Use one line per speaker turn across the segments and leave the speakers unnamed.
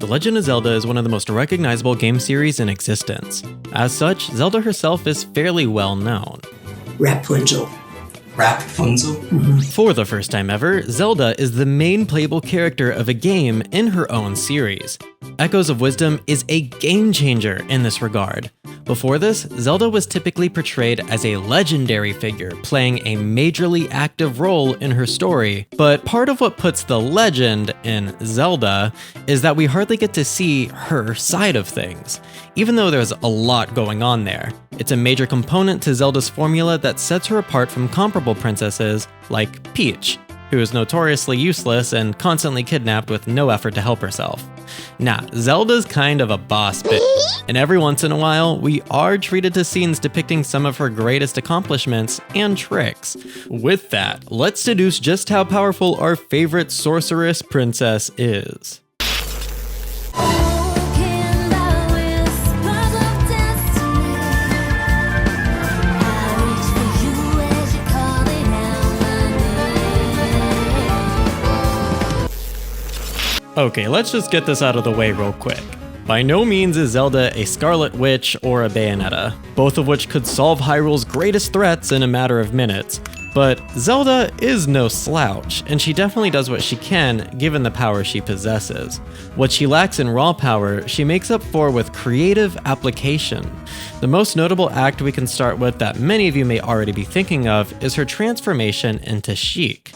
The Legend of Zelda is one of the most recognizable game series in existence. As such, Zelda herself is fairly well known.
Rapunzel.
For the first time ever, Zelda is the main playable character of a game in her own series. Echoes of Wisdom is a game changer in this regard. Before this, Zelda was typically portrayed as a legendary figure, playing a majorly active role in her story, but part of what puts the legend in Zelda is that we hardly get to see her side of things, even though there's a lot going on there. It's a major component to Zelda's formula that sets her apart from comparable princesses like Peach, who is notoriously useless and constantly kidnapped with no effort to help herself. Nah, Zelda's kind of a boss bitch, and every once in a while, we are treated to scenes depicting some of her greatest accomplishments and tricks. With that, let's deduce just how powerful our favorite sorceress princess is. Okay, let's just get this out of the way real quick. By no means is Zelda a Scarlet Witch or a Bayonetta, both of which could solve Hyrule's greatest threats in a matter of minutes. But Zelda is no slouch, and she definitely does what she can given the power she possesses. What she lacks in raw power, she makes up for with creative application. The most notable act we can start with that many of you may already be thinking of is her transformation into Sheik.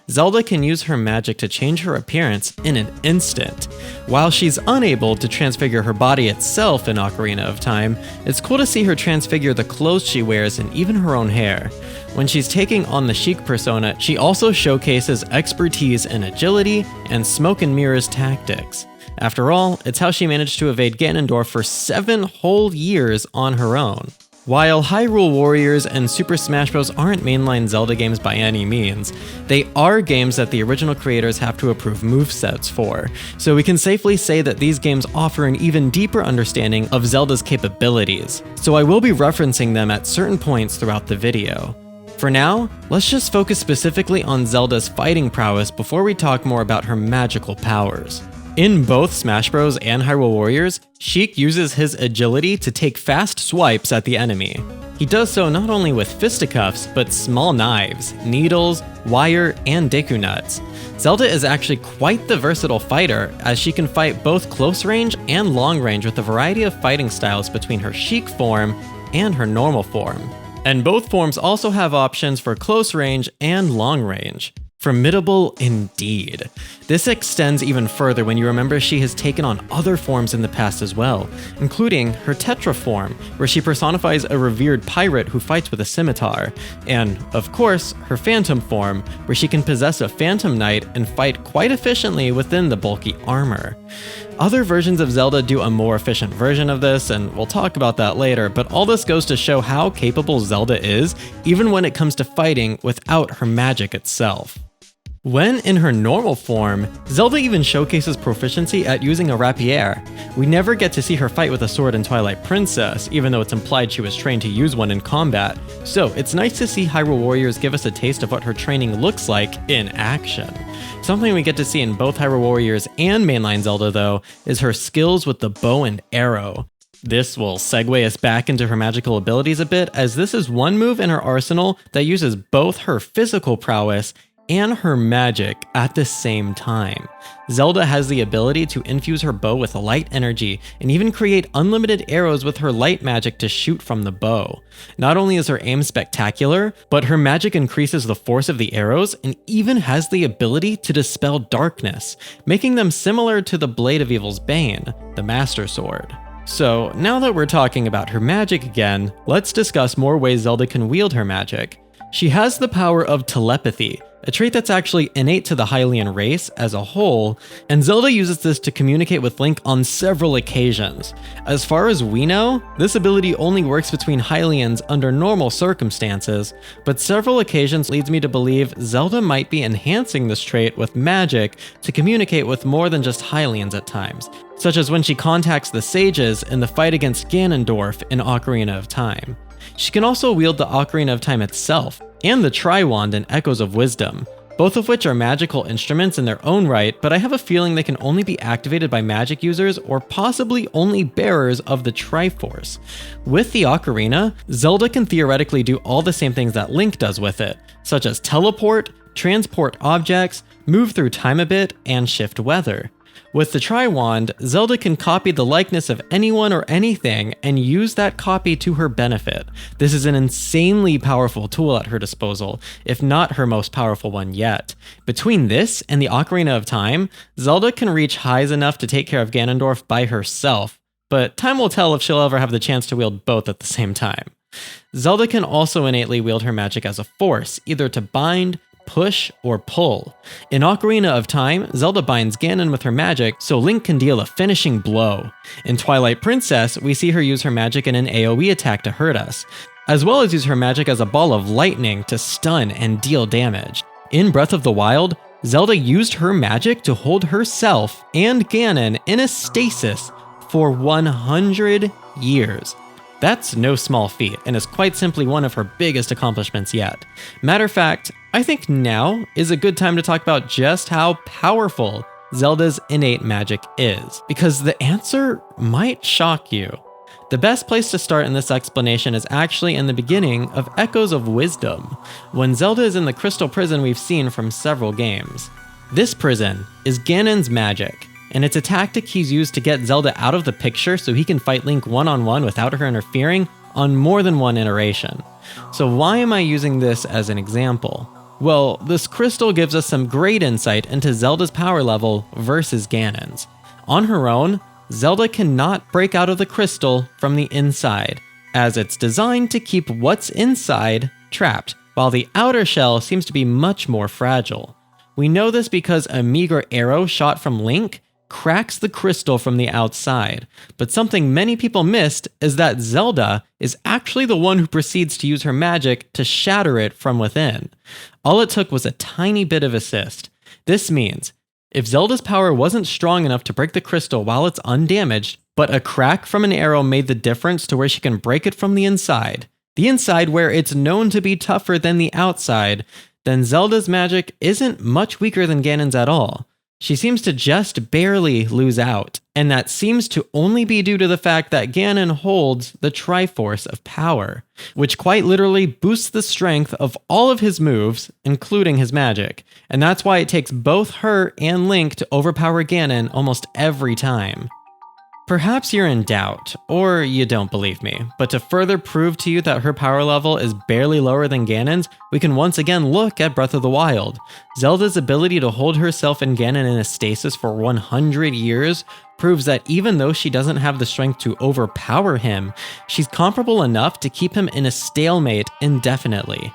Zelda can use her magic to change her appearance in an instant. While she's unable to transfigure her body itself in Ocarina of Time, it's cool to see her transfigure the clothes she wears and even her own hair. When she's taking on the Sheik persona, she also showcases expertise in agility and smoke and mirrors tactics. After all, it's how she managed to evade Ganondorf for 7 whole years on her own. While Hyrule Warriors and Super Smash Bros. Aren't mainline Zelda games by any means, they are games that the original creators have to approve movesets for, so we can safely say that these games offer an even deeper understanding of Zelda's capabilities, so I will be referencing them at certain points throughout the video. For now, let's just focus specifically on Zelda's fighting prowess before we talk more about her magical powers. In both Smash Bros. And Hyrule Warriors, Sheik uses his agility to take fast swipes at the enemy. He does so not only with fisticuffs, but small knives, needles, wire, and Deku Nuts. Zelda is actually quite the versatile fighter, as she can fight both close range and long range with a variety of fighting styles between her Sheik form and her normal form. And both forms also have options for close range and long range. Formidable indeed. This extends even further when you remember she has taken on other forms in the past as well, including her Tetra form, where she personifies a revered pirate who fights with a scimitar, and, of course, her Phantom form, where she can possess a Phantom Knight and fight quite efficiently within the bulky armor. Other versions of Zelda do a more efficient version of this, and we'll talk about that later, but all this goes to show how capable Zelda is, even when it comes to fighting without her magic itself. When in her normal form, Zelda even showcases proficiency at using a rapier. We never get to see her fight with a sword in Twilight Princess, even though it's implied she was trained to use one in combat, so it's nice to see Hyrule Warriors give us a taste of what her training looks like in action. Something we get to see in both Hyrule Warriors and mainline Zelda though, is her skills with the bow and arrow. This will segue us back into her magical abilities a bit, as this is one move in her arsenal that uses both her physical prowess and her magic at the same time. Zelda has the ability to infuse her bow with light energy and even create unlimited arrows with her light magic to shoot from the bow. Not only is her aim spectacular, but her magic increases the force of the arrows and even has the ability to dispel darkness, making them similar to the Blade of Evil's Bane, the Master Sword. So now that we're talking about her magic again, let's discuss more ways Zelda can wield her magic. She has the power of telepathy, a trait that's actually innate to the Hylian race as a whole, and Zelda uses this to communicate with Link on several occasions. As far as we know, this ability only works between Hylians under normal circumstances, but several occasions leads me to believe Zelda might be enhancing this trait with magic to communicate with more than just Hylians at times, such as when she contacts the sages in the fight against Ganondorf in Ocarina of Time. She can also wield the Ocarina of Time itself, and the Triwand in Echoes of Wisdom, both of which are magical instruments in their own right, but I have a feeling they can only be activated by magic users or possibly only bearers of the Triforce. With the ocarina, Zelda can theoretically do all the same things that Link does with it, such as teleport, transport objects, move through time a bit, and shift weather. With the Tri-Wand, Zelda can copy the likeness of anyone or anything and use that copy to her benefit. This is an insanely powerful tool at her disposal, if not her most powerful one yet. Between this and the Ocarina of Time, Zelda can reach highs enough to take care of Ganondorf by herself, but time will tell if she'll ever have the chance to wield both at the same time. Zelda can also innately wield her magic as a force, either to bind, push, or pull. In Ocarina of Time, Zelda binds Ganon with her magic so Link can deal a finishing blow. In Twilight Princess, we see her use her magic in an AoE attack to hurt us, as well as use her magic as a ball of lightning to stun and deal damage. In Breath of the Wild, Zelda used her magic to hold herself and Ganon in a stasis for 100 years. That's no small feat, and is quite simply one of her biggest accomplishments yet. Matter of fact, I think now is a good time to talk about just how powerful Zelda's innate magic is, because the answer might shock you. The best place to start in this explanation is actually in the beginning of Echoes of Wisdom, when Zelda is in the crystal prison we've seen from several games. This prison is Ganon's magic, and it's a tactic he's used to get Zelda out of the picture so he can fight Link one-on-one without her interfering on more than one iteration. So why am I using this as an example? Well, this crystal gives us some great insight into Zelda's power level versus Ganon's. On her own, Zelda cannot break out of the crystal from the inside, as it's designed to keep what's inside trapped, while the outer shell seems to be much more fragile. We know this because a meager arrow shot from Link cracks the crystal from the outside, but something many people missed is that Zelda is actually the one who proceeds to use her magic to shatter it from within. All it took was a tiny bit of assist. This means, if Zelda's power wasn't strong enough to break the crystal while it's undamaged, but a crack from an arrow made the difference to where she can break it from the inside where it's known to be tougher than the outside, then Zelda's magic isn't much weaker than Ganon's at all. She seems to just barely lose out, and that seems to only be due to the fact that Ganon holds the Triforce of power, which quite literally boosts the strength of all of his moves, including his magic, and that's why it takes both her and Link to overpower Ganon almost every time. Perhaps you're in doubt, or you don't believe me, but to further prove to you that her power level is barely lower than Ganon's, we can once again look at Breath of the Wild. Zelda's ability to hold herself and Ganon in a stasis for 100 years proves that even though she doesn't have the strength to overpower him, she's comparable enough to keep him in a stalemate indefinitely.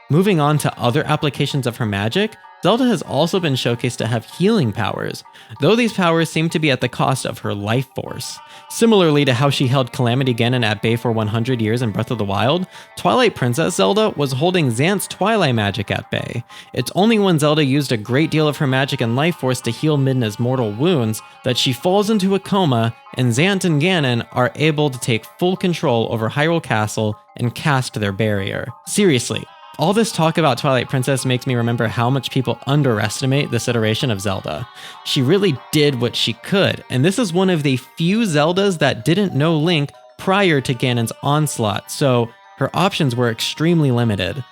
Moving on to other applications of her magic, Zelda has also been showcased to have healing powers, though these powers seem to be at the cost of her life force. Similarly to how she held Calamity Ganon at bay for 100 years in Breath of the Wild, Twilight Princess Zelda was holding Xant's Twilight magic at bay. It's only when Zelda used a great deal of her magic and life force to heal Midna's mortal wounds that she falls into a coma, and Xant and Ganon are able to take full control over Hyrule Castle and cast their barrier. Seriously. All this talk about Twilight Princess makes me remember how much people underestimate this iteration of Zelda. She really did what she could, and this is one of the few Zeldas that didn't know Link prior to Ganon's onslaught, so her options were extremely limited.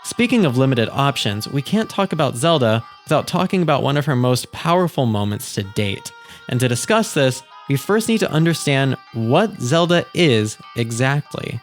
Speaking of limited options, we can't talk about Zelda without talking about one of her most powerful moments to date. And to discuss this, we first need to understand what Zelda is exactly.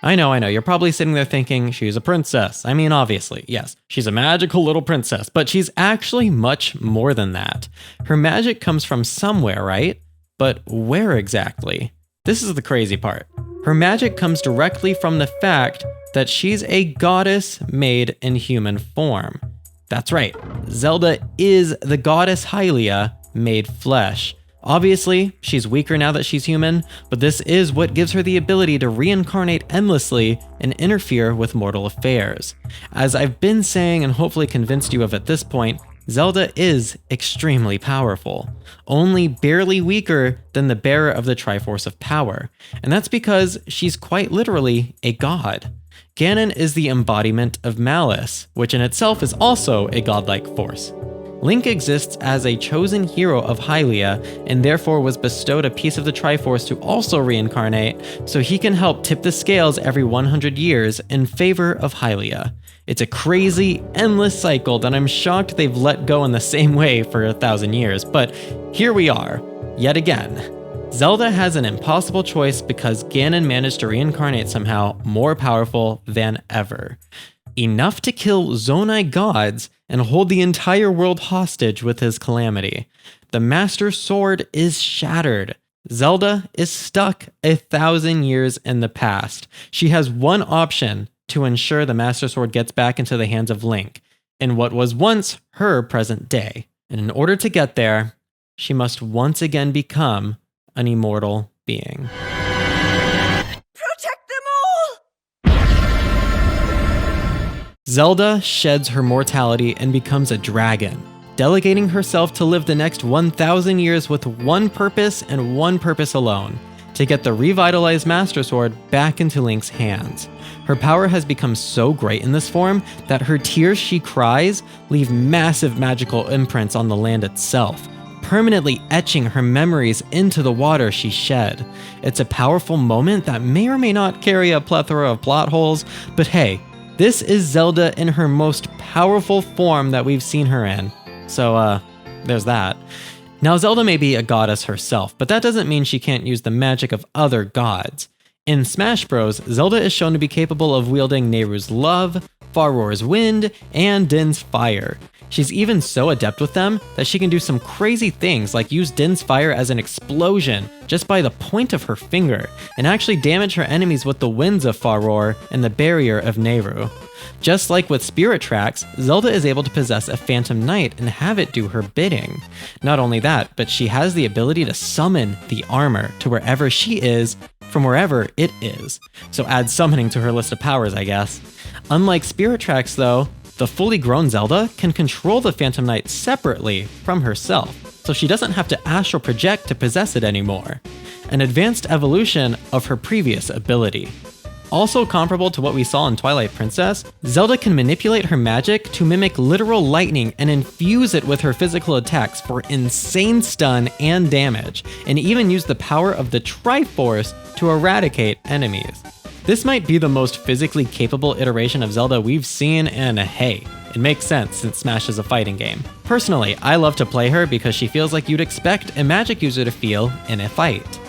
I know, you're probably sitting there thinking, she's a princess. I mean, obviously, yes, she's a magical little princess, but she's actually much more than that. Her magic comes from somewhere, right? But where exactly? This is the crazy part. Her magic comes directly from the fact that she's a goddess made in human form. That's right, Zelda is the goddess Hylia made flesh. Obviously, she's weaker now that she's human, but this is what gives her the ability to reincarnate endlessly and interfere with mortal affairs. As I've been saying and hopefully convinced you of at this point, Zelda is extremely powerful, only barely weaker than the bearer of the Triforce of Power, and that's because she's quite literally a god. Ganon is the embodiment of malice, which in itself is also a godlike force. Link exists as a chosen hero of Hylia, and therefore was bestowed a piece of the Triforce to also reincarnate, so he can help tip the scales every 100 years in favor of Hylia. It's a crazy, endless cycle that I'm shocked they've let go in the same way for 1,000 years, but here we are, yet again. Zelda has an impossible choice because Ganon managed to reincarnate somehow more powerful than ever. Enough to kill Zonai gods and hold the entire world hostage with his calamity. The Master Sword is shattered. Zelda is stuck 1,000 years in the past. She has one option to ensure the Master Sword gets back into the hands of Link, in what was once her present day. And in order to get there, she must once again become an immortal being.
Protect them all!
Zelda sheds her mortality and becomes a dragon, delegating herself to live the next 1,000 years with one purpose and one purpose alone: to get the revitalized Master Sword back into Link's hands. Her power has become so great in this form that her tears she cries leave massive magical imprints on the land itself, permanently etching her memories into the water she shed. It's a powerful moment that may or may not carry a plethora of plot holes, but hey, this is Zelda in her most powerful form that we've seen her in. So, there's that. Now, Zelda may be a goddess herself, but that doesn't mean she can't use the magic of other gods. In Smash Bros., Zelda is shown to be capable of wielding Nehru's love, Farrore's wind, and Din's fire. She's even so adept with them that she can do some crazy things like use Din's fire as an explosion just by the point of her finger, and actually damage her enemies with the winds of Farrore and the barrier of Nehru. Just like with Spirit Tracks, Zelda is able to possess a Phantom Knight and have it do her bidding. Not only that, but she has the ability to summon the armor to wherever she is from wherever it is. So add summoning to her list of powers, I guess. Unlike Spirit Tracks though, the fully grown Zelda can control the Phantom Knight separately from herself, so she doesn't have to astral project to possess it anymore. An advanced evolution of her previous ability. Also comparable to what we saw in Twilight Princess, Zelda can manipulate her magic to mimic literal lightning and infuse it with her physical attacks for insane stun and damage, and even use the power of the Triforce to eradicate enemies. This might be the most physically capable iteration of Zelda we've seen, and hey, it makes sense since Smash is a fighting game. Personally, I love to play her because she feels like you'd expect a magic user to feel in a fight.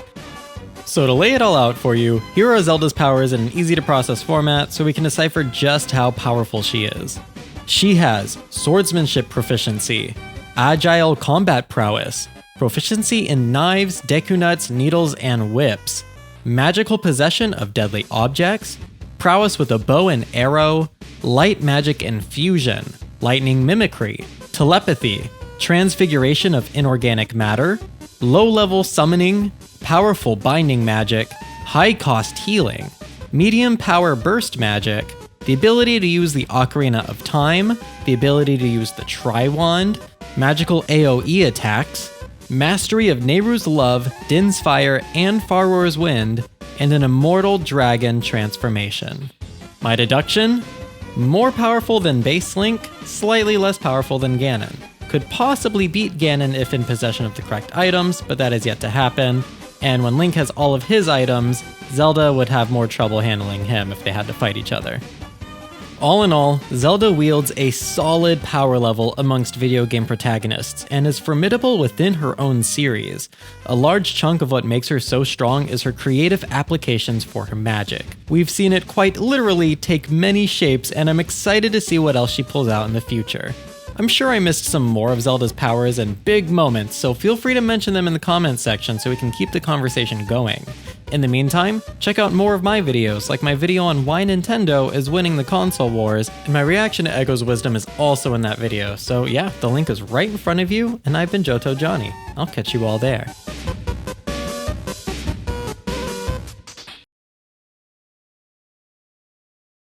So to lay it all out for you, here are Zelda's powers in an easy to process format so we can decipher just how powerful she is. She has swordsmanship proficiency, agile combat prowess, proficiency in knives, deku nuts, needles, and whips, magical possession of deadly objects, prowess with a bow and arrow, light magic infusion, lightning mimicry, telepathy, transfiguration of inorganic matter, low-level summoning, powerful binding magic, high-cost healing, medium power burst magic, the ability to use the Ocarina of Time, the ability to use the Tri-Wand, magical AoE attacks, mastery of Nehru's love, Din's fire, and Farrore's wind, and an immortal dragon transformation. My deduction? More powerful than base Link, slightly less powerful than Ganon. Could possibly beat Ganon if in possession of the correct items, but that is yet to happen. And when Link has all of his items, Zelda would have more trouble handling him if they had to fight each other. All in all, Zelda wields a solid power level amongst video game protagonists, and is formidable within her own series. A large chunk of what makes her so strong is her creative applications for her magic. We've seen it quite literally take many shapes, and I'm excited to see what else she pulls out in the future. I'm sure I missed some more of Zelda's powers and big moments, so feel free to mention them in the comments section so we can keep the conversation going. In the meantime, check out more of my videos, like my video on why Nintendo is winning the console wars, and my reaction to Echo's wisdom is also in that video, so yeah, the link is right in front of you, and I've been JotoJohnny. I'll catch you all there.